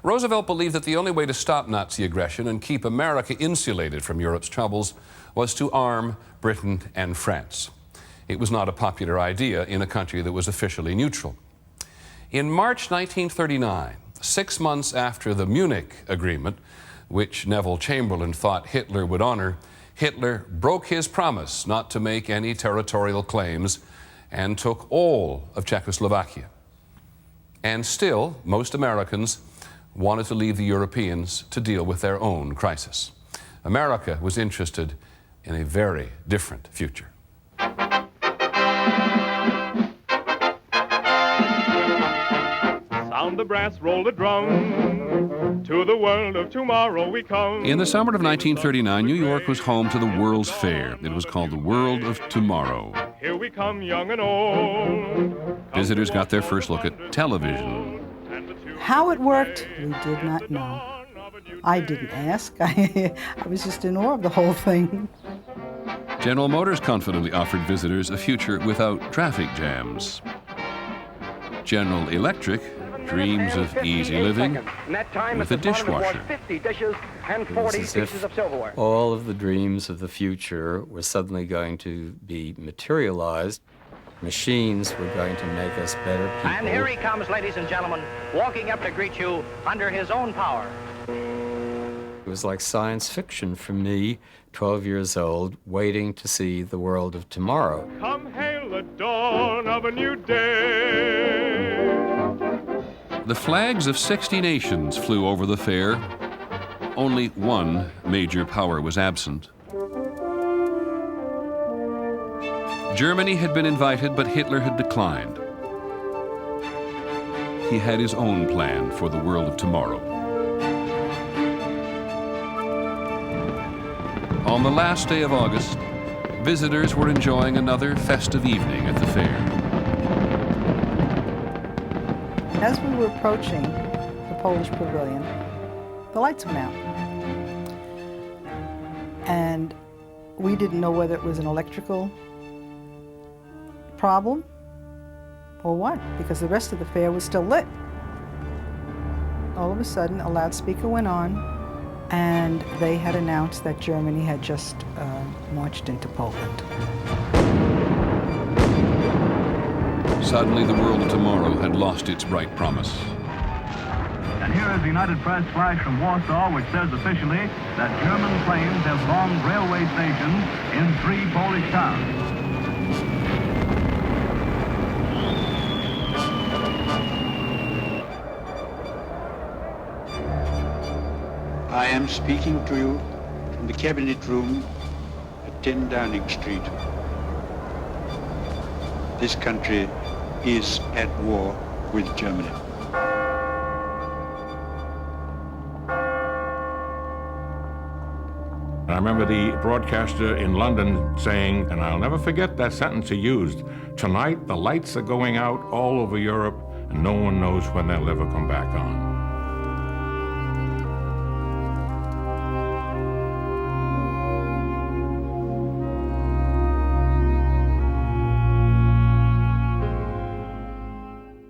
Roosevelt believed that the only way to stop Nazi aggression and keep America insulated from Europe's troubles was to arm Britain and France. It was not a popular idea in a country that was officially neutral. In March 1939, 6 months after the Munich Agreement, which Neville Chamberlain thought Hitler would honor, Hitler broke his promise not to make any territorial claims and took all of Czechoslovakia. And still, most Americans wanted to leave the Europeans to deal with their own crisis. America was interested in a very different future. Sound the brass, roll the drum. To the world of tomorrow we come. In the summer of 1939, New York was home to the World's Fair. It was called the World of Tomorrow. Here we come, young and old. Visitors got their first look at television. How it worked, we did not know. I didn't ask. I was just in awe of the whole thing. General Motors confidently offered visitors a future without traffic jams. General Electric dreams of easy living with a dishwasher. It was as if all of the dreams of the future were suddenly going to be materialized. Machines were going to make us better people. And here he comes, ladies and gentlemen, walking up to greet you under his own power. It was like science fiction for me, 12 years old, waiting to see the world of tomorrow. Come hail the dawn of a new day. The flags of 60 nations flew over the fair. Only one major power was absent. Germany had been invited, but Hitler had declined. He had his own plan for the world of tomorrow. On the last day of August, visitors were enjoying another festive evening at the fair. As we were approaching the Polish pavilion, the lights went out. And we didn't know whether it was an electrical problem or what, because the rest of the fair was still lit. All of a sudden, a loudspeaker went on, and they had announced that Germany had just marched into Poland. Suddenly, the world of tomorrow had lost its bright promise. And here is the United Press flash from Warsaw, which says officially that German planes have bombed railway stations in 3 Polish towns. I am speaking to you from the cabinet room at 10 Downing Street. This country is at war with Germany. I remember the broadcaster in London saying, and I'll never forget that sentence he used, "Tonight the lights are going out all over Europe and no one knows when they'll ever come back on."